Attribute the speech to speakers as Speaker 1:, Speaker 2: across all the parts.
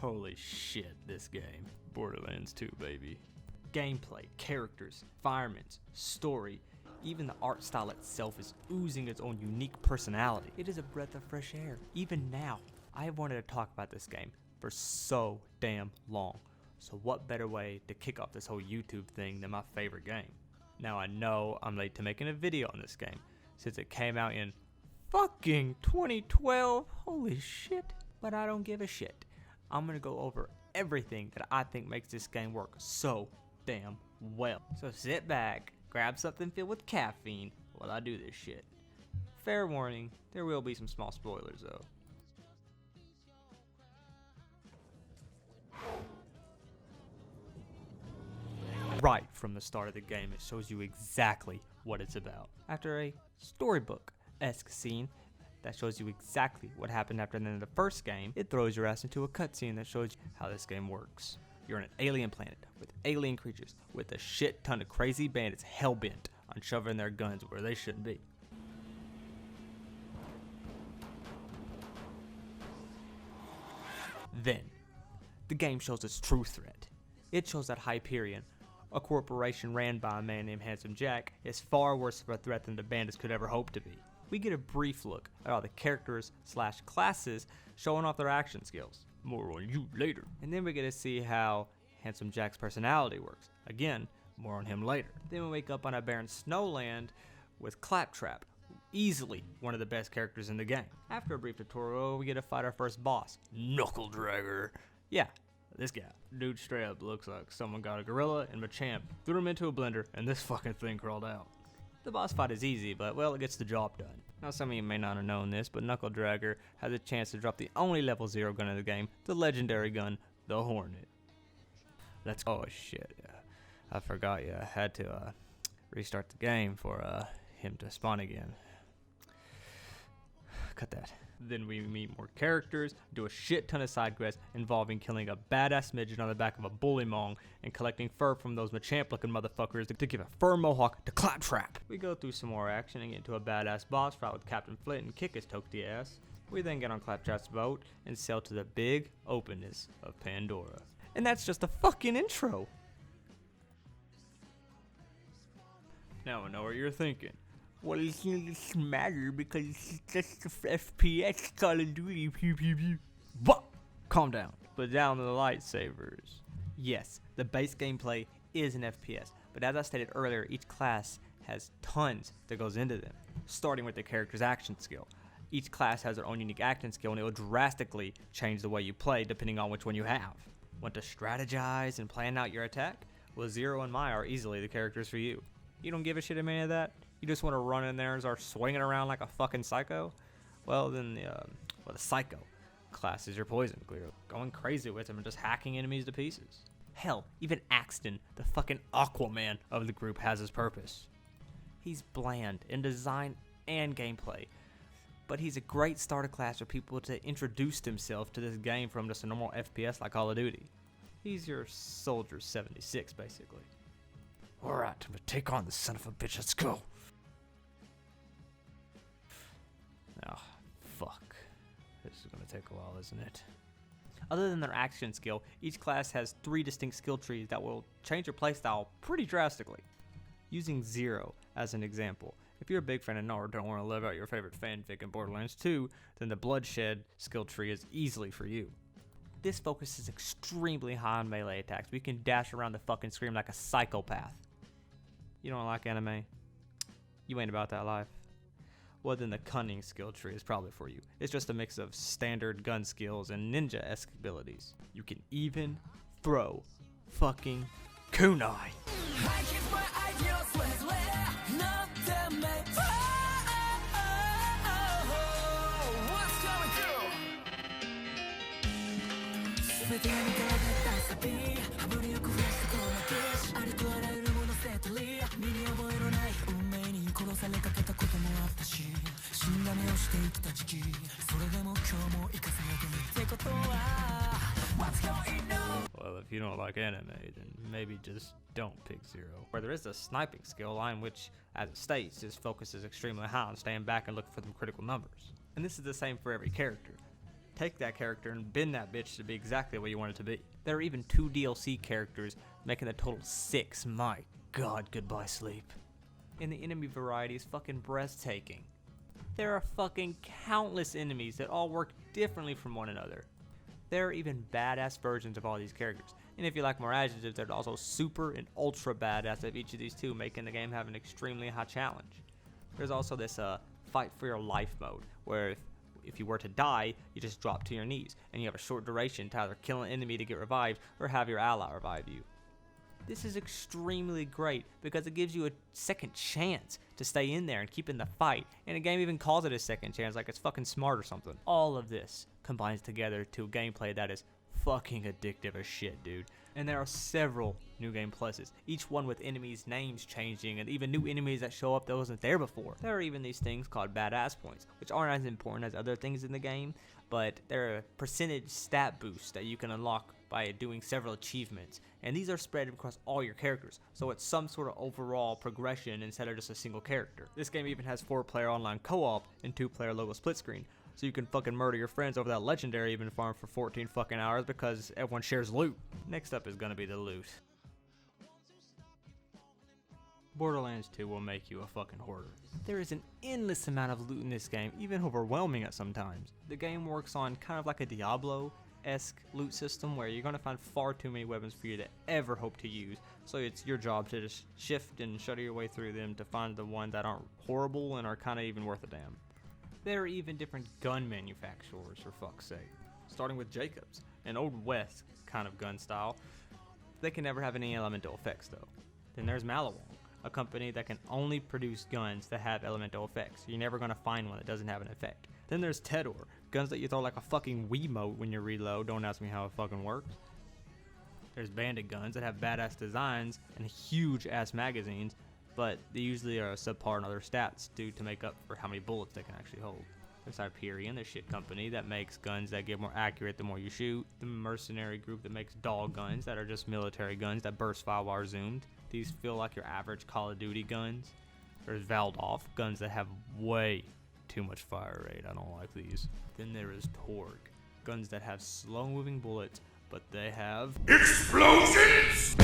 Speaker 1: Holy shit, this game. Borderlands 2, baby. Gameplay, characters, environments, story, even the art style itself is oozing its own unique personality. It is a breath of fresh air. Even now, I have wanted to talk about this game for so damn long. So what better way to kick off this whole YouTube thing than my favorite game? Now I know I'm late to making a video on this game, since it came out in fucking 2012, holy shit. But I don't give a shit. I'm gonna go over everything that I think makes this game work so damn well. So sit back, grab something filled with caffeine while I do this shit. Fair warning, there will be some small spoilers though. Right from the start of the game, it shows you exactly what it's about. After a storybook-esque scene that shows you exactly what happened after the end of the first game, it throws your ass into a cutscene that shows you how this game works. You're on an alien planet with alien creatures with a shit ton of crazy bandits hellbent on shoving their guns where they shouldn't be. Then, the game shows its true threat. It shows that Hyperion, a corporation ran by a man named Handsome Jack, is far worse of a threat than the bandits could ever hope to be. We get a brief look at all the characters / classes showing off their action skills. More on you later. And then we get to see how Handsome Jack's personality works. Again, more on him later. Then we wake up on a barren snowland with Claptrap, easily one of the best characters in the game. After a brief tutorial, we get to fight our first boss, Knuckle Dragger. Yeah, this guy. Dude straight up looks like someone got a gorilla and Machamp, threw him into a blender, and this fucking thing crawled out. The boss fight is easy, but well, it gets the job done. Now some of you may not have known this, but Knuckle Dragger has a chance to drop the only level 0 gun in the game, the legendary gun, the Hornet. Oh shit, yeah. I forgot, yeah, I had to restart the game for him to spawn again. Cut that. Then we meet more characters, do a shit ton of side quests involving killing a badass midget on the back of a bully mong and collecting fur from those Machamp looking motherfuckers to give a fur mohawk to Claptrap. We go through some more action and get into a badass boss fight with Captain Flint and kick his toasty ass. We then get on Claptrap's boat and sail to the big openness of Pandora. And that's just the fucking intro. Now I know what you're thinking. Well, it doesn't matter because it's just a FPS Call of Duty, pew pew pew. What? Calm down. But down to the lightsabers. Yes, the base gameplay is an FPS, but as I stated earlier, each class has tons that goes into them, starting with the character's action skill. Each class has their own unique action skill, and it will drastically change the way you play depending on which one you have. Want to strategize and plan out your attack? Well, Zero and Maya are easily the characters for you. You don't give a shit about any of that? You just want to run in there and start swinging around like a fucking psycho? Well, then the psycho class is your poison, clearly. Going crazy with him and just hacking enemies to pieces. Hell, even Axton, the fucking Aquaman of the group, has his purpose. He's bland in design and gameplay, but he's a great starter class for people to introduce themselves to this game from just a normal FPS like Call of Duty. He's your Soldier 76, basically. Alright, I'm gonna take on this son of a bitch, let's go. Oh, fuck. This is gonna take a while, isn't it? Other than their action skill, each class has 3 distinct skill trees that will change your playstyle pretty drastically. Using Zero as an example, if you're a big fan of Naruto and don't want to live out your favorite fanfic in Borderlands 2, then the Bloodshed skill tree is easily for you. This focuses extremely high on melee attacks. We can dash around the fucking screen like a psychopath. You don't like anime? You ain't about that life. Well, then the Cunning skill tree is probably for you. It's just a mix of standard gun skills and ninja-esque abilities. You can even throw fucking kunai. Well, if you don't like anime, then maybe just don't pick Zero. Where there is a sniping skill line, which, as it states, just focuses extremely high on staying back and looking for them critical numbers. And this is the same for every character. take that character and bend that bitch to be exactly what you want it to be. There are even 2 DLC characters, making a total 6. My god, goodbye sleep. And the enemy variety is fucking breathtaking. There are fucking countless enemies that all work differently from one another. There are even badass versions of all these characters, and if you like more adjectives, there's also super and ultra badass of each of these two, making the game have an extremely high challenge. There's also this fight for your life mode, where if you were to die, you just drop to your knees, and you have a short duration to either kill an enemy to get revived, or have your ally revive you. This is extremely great because it gives you a second chance to stay in there and keep in the fight, and the game even calls it a second chance like it's fucking smart or something. All of this combines together to a gameplay that is fucking addictive as shit, dude. And there are several new game pluses, each one with enemies' names changing and even new enemies that show up that wasn't there before. There are even these things called badass points, which aren't as important as other things in the game, but they're a percentage stat boost that you can unlock by doing several achievements, and these are spread across all your characters, so it's some sort of overall progression instead of just a single character. This game even has 4-player online co-op and 2-player local split screen, so you can fucking murder your friends over that legendary even farm for 14 fucking hours because everyone shares loot. Next up is gonna be the loot. Borderlands 2 will make you a fucking hoarder. There is an endless amount of loot in this game, even overwhelming at sometimes. The game works on kind of like a Diablo-esque loot system where you're gonna find far too many weapons for you to ever hope to use, so it's your job to just shift and shudder your way through them to find the ones that aren't horrible and are kinda even worth a damn. There are even different gun manufacturers, for fuck's sake. Starting with Jacobs, an old west kind of gun style. They can never have any elemental effects though. Then there's Malawong, a company that can only produce guns that have elemental effects. You're never gonna find one that doesn't have an effect. Then there's Tedor, guns that you throw like a fucking Wiimote when you reload. Don't ask me how it fucking works. There's Bandit Guns that have badass designs and huge ass magazines, but they usually are subpar in other stats due to make up for how many bullets they can actually hold. There's Hyperion, the shit company that makes guns that get more accurate the more you shoot. The Mercenary group that makes dog guns that are just military guns that burst fire while zoomed. These feel like your average Call of Duty guns. There's Valdorf, guns that have way too much fire rate. I don't like these. Then there is Torg, guns that have slow moving bullets, but they have explosions!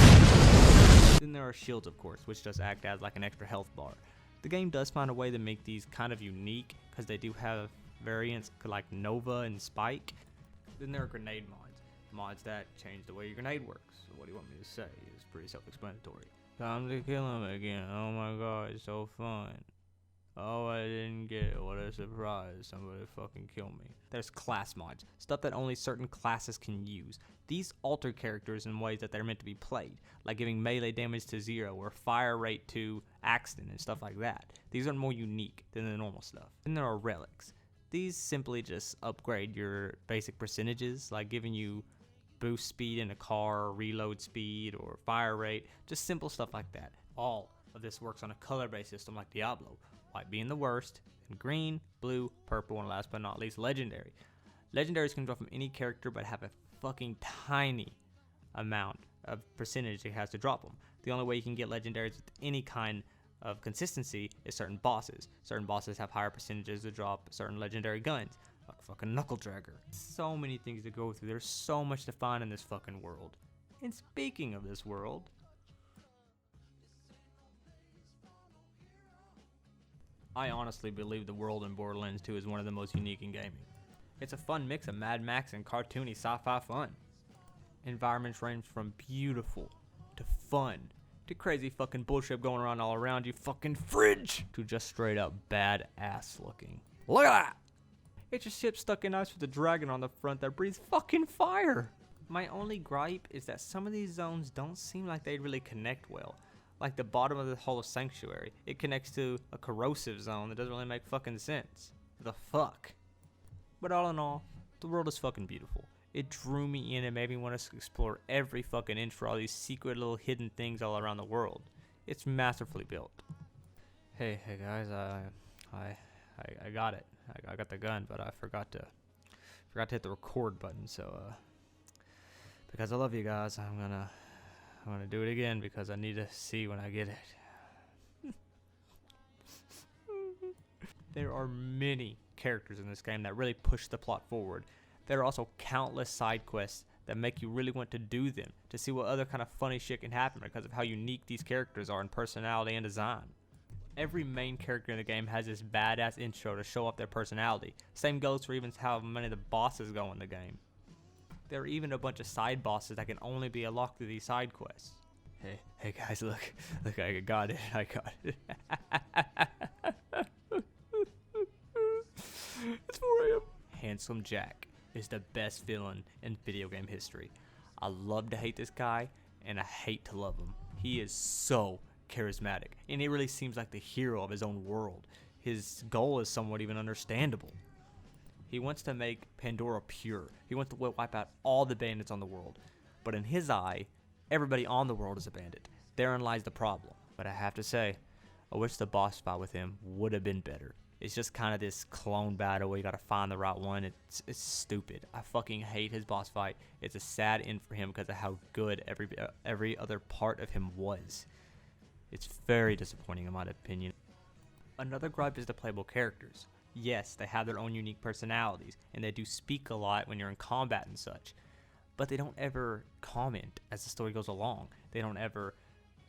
Speaker 1: Then there are shields, of course, which just act as like an extra health bar. The game does find a way to make these kind of unique because they do have variants like Nova and Spike. Then there are grenade mods that change the way your grenade works. So what do you want me to say? It's pretty self-explanatory. Time to kill him again. Oh my god, it's so fun. Oh, I didn't get it. What a surprise. Somebody fucking kill me. There's class mods, stuff that only certain classes can use. These alter characters in ways that they're meant to be played, like giving melee damage to 0 or fire rate to accident and stuff like that. These are more unique than the normal stuff. Then there are relics. These simply just upgrade your basic percentages, like giving you boost speed in a car, reload speed, or fire rate, just simple stuff like that. All of this works on a color-based system like Diablo, white being the worst, and green, blue, purple, and last but not least, legendary. Legendaries can drop from any character but have a fucking tiny amount of percentage it has to drop them. The only way you can get legendaries with any kind of consistency is certain bosses. Certain bosses have higher percentages to drop certain legendary guns, like fucking Knuckle Dragger. So many things to go through. There's so much to find in this fucking world. And speaking of this world, I honestly believe the world in Borderlands 2 is one of the most unique in gaming. It's a fun mix of Mad Max and cartoony sci-fi fun. Environments range from beautiful to fun to crazy fucking bullshit going around all around you fucking fridge to just straight up badass looking. Look at that! It's a ship stuck in ice with a dragon on the front that breathes fucking fire. My only gripe is that some of these zones don't seem like they really connect well. Like the bottom of the Hall of Sanctuary, it connects to a corrosive zone that doesn't really make fucking sense. The fuck? But all in all, the world is fucking beautiful. It drew me in and made me want to explore every fucking inch for all these secret little hidden things all around the world. It's masterfully built. Hey guys, I got it. I got the gun, but I forgot to hit the record button. So because I love you guys, I'm gonna do it again because I need to see when I get it. There are many characters in this game that really push the plot forward. There are also countless side quests that make you really want to do them, to see what other kind of funny shit can happen because of how unique these characters are in personality and design. Every main character in the game has this badass intro to show off their personality. Same goes for even how many of the bosses go in the game. There are even a bunch of side bosses that can only be unlocked through these side quests. Hey guys, look, I got it. It's 4 a.m. Handsome Jack is the best villain in video game history. I love to hate this guy, and I hate to love him. He is so charismatic, and he really seems like the hero of his own world. His goal is somewhat even understandable. He wants to make Pandora pure. He wants to wipe out all the bandits on the world. But in his eye, everybody on the world is a bandit. Therein lies the problem. But I have to say, I wish the boss fight with him would have been better. It's just kind of this clone battle where you gotta find the right one. It's stupid. I fucking hate his boss fight. It's a sad end for him because of how good every other part of him was. It's very disappointing in my opinion. Another gripe is the playable characters. Yes, they have their own unique personalities, and they do speak a lot when you're in combat and such. But they don't ever comment as the story goes along. They don't ever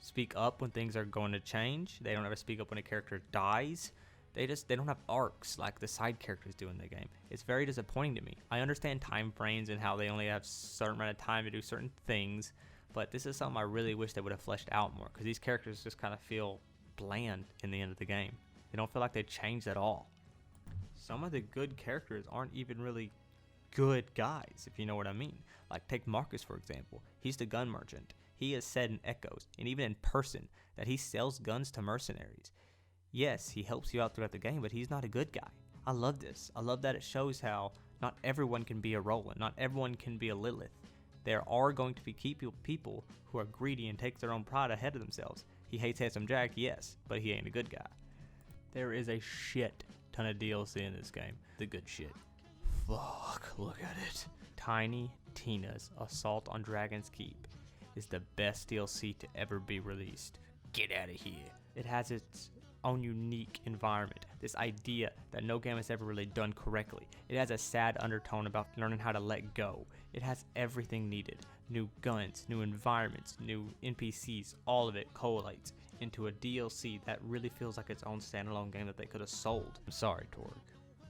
Speaker 1: speak up when things are going to change. They don't ever speak up when a character dies. They don't have arcs like the side characters do in the game. It's very disappointing to me. I understand time frames and how they only have a certain amount of time to do certain things, but this is something I really wish they would have fleshed out more, because these characters just kind of feel bland in the end of the game. They don't feel like they changed at all. Some of the good characters aren't even really good guys, if you know what I mean. Like, take Marcus for example. He's the gun merchant. He has said in echoes, and even in person, that he sells guns to mercenaries. Yes, he helps you out throughout the game, but he's not a good guy. I love this. I love that it shows how not everyone can be a Roland. Not everyone can be a Lilith. There are going to be people who are greedy and take their own pride ahead of themselves. He hates Handsome Jack, yes, but he ain't a good guy. There is a shit ton of DLC in this game. The good shit. Fuck, look at it. Tiny Tina's Assault on Dragon's Keep is the best DLC to ever be released. Get out of here. It has its own unique environment, this idea that no game has ever really done correctly. It has a sad undertone about learning how to let go. It has everything needed. New guns, new environments, new NPCs, all of it collates into a DLC that really feels like its own standalone game that they could have sold. I'm sorry, Torg.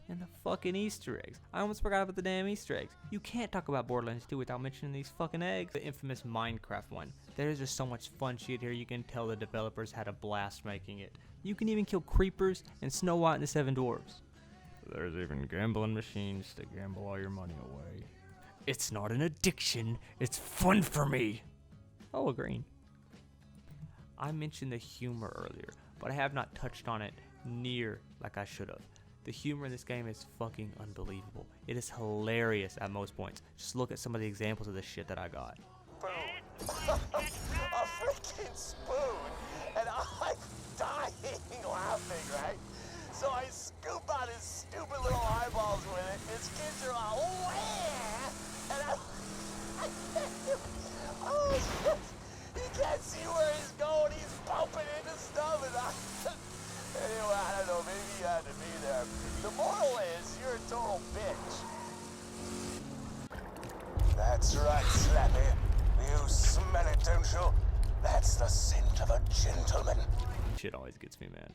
Speaker 1: And the fucking Easter eggs. I almost forgot about the damn Easter eggs. You can't talk about Borderlands 2 without mentioning these fucking eggs. The infamous Minecraft one. There's just so much fun shit here. You can tell the developers had a blast making it. You can even kill creepers and Snow White and the Seven Dwarfs. There's even gambling machines to gamble all your money away. It's not an addiction. It's fun for me. Oh, agreeing. I mentioned the humor earlier, but I have not touched on it near like I should have. The humor in this game is fucking unbelievable. It is hilarious at most points. Just look at some of the examples of the shit that I got.
Speaker 2: Spoon. A freaking spoon. And I'm dying laughing, right? So I scoop out his stupid little eyeballs with it. His kids are all, oh yeah! And oh shit! He can't see where he's going. He's bumping into stuff and anyway, I don't know, maybe you had to be there. The moral is, you're a total bitch. That's right, Slappy. You smell it, don't you? That's the scent of a gentleman.
Speaker 1: Shit always gets me mad.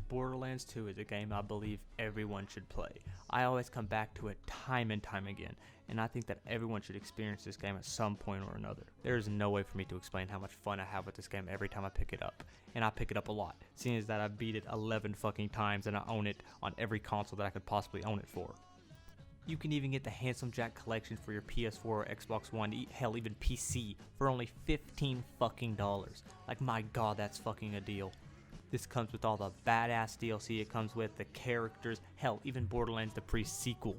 Speaker 1: Borderlands 2 is a game I believe everyone should play. I always come back to it time and time again, and I think that everyone should experience this game at some point or another. There is no way for me to explain how much fun I have with this game every time I pick it up, and I pick it up a lot, seeing as that I beat it 11 fucking times and I own it on every console that I could possibly own it for. You can even get the Handsome Jack collection for your PS4 or Xbox One, hell even PC, for only $15 fucking dollars. Like, my god, that's fucking a deal. This comes with all the badass DLC it comes with, the characters, hell, even Borderlands the pre-sequel.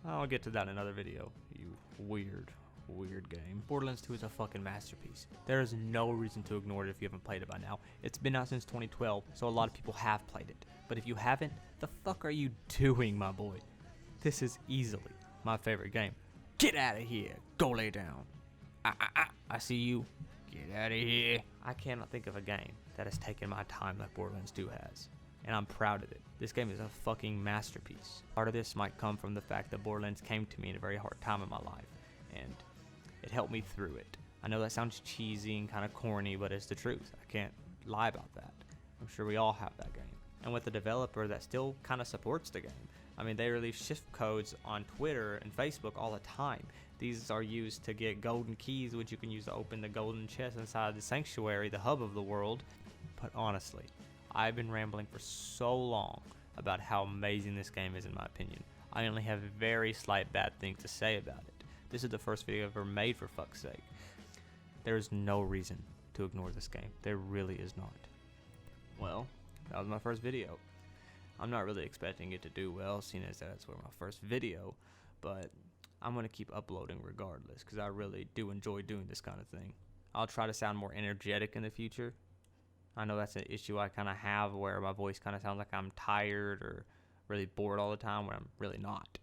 Speaker 1: I'll get to that in another video, you weird game. Borderlands 2 is a fucking masterpiece. There is no reason to ignore it if you haven't played it by now. It's been out since 2012, so a lot of people have played it. But if you haven't, the fuck are you doing, my boy? This is easily my favorite game. Get out of here. Go lay down. I see you. Get out of here. I cannot think of a game that has taken my time like Borderlands 2 has. and I'm proud of it. This game is a fucking masterpiece. Part of this might come from the fact that Borderlands came to me in a very hard time in my life, and it helped me through it. I know that sounds cheesy and kind of corny, but it's the truth. I can't lie about that. I'm sure we all have that game. And with a developer that still kind of supports the game. I mean, they release shift codes on Twitter and Facebook all the time. These are used to get golden keys, which you can use to open the golden chest inside the sanctuary, the hub of the world. But honestly, I've been rambling for so long about how amazing this game is in my opinion. I only have very slight bad things to say about it. This is the first video I've ever made, for fuck's sake. There's no reason to ignore this game. There really is not. Well, that was my first video. I'm not really expecting it to do well, seeing as that's my first video, but I'm going to keep uploading regardless, because I really do enjoy doing this kind of thing. I'll try to sound more energetic in the future. I know that's an issue I kind of have, where my voice kind of sounds like I'm tired or really bored all the time, when I'm really not.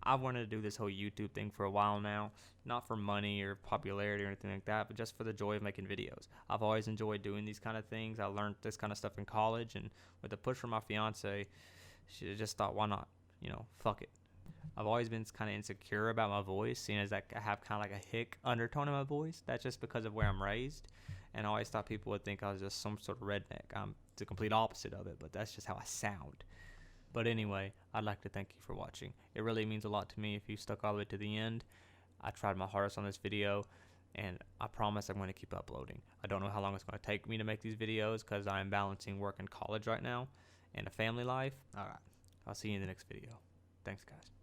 Speaker 1: I've wanted to do this whole YouTube thing for a while now, not for money or popularity or anything like that, but just for the joy of making videos. I've always enjoyed doing these kind of things. I learned this kind of stuff in college, and with the push from my fiance, she just thought, why not? You know, fuck it. I've always been kind of insecure about my voice, seeing as that I have kind of like a hick undertone in my voice. That's just because of where I'm raised, and I always thought people would think I was just some sort of redneck. I'm the complete opposite of it, but that's just how I sound. But anyway, I'd like to thank you for watching. It really means a lot to me if you stuck all the way to the end. I tried my hardest on this video, and I promise I'm going to keep uploading. I don't know how long it's going to take me to make these videos, because I am balancing work and college right now and a family life. Alright, I'll see you in the next video. Thanks, guys.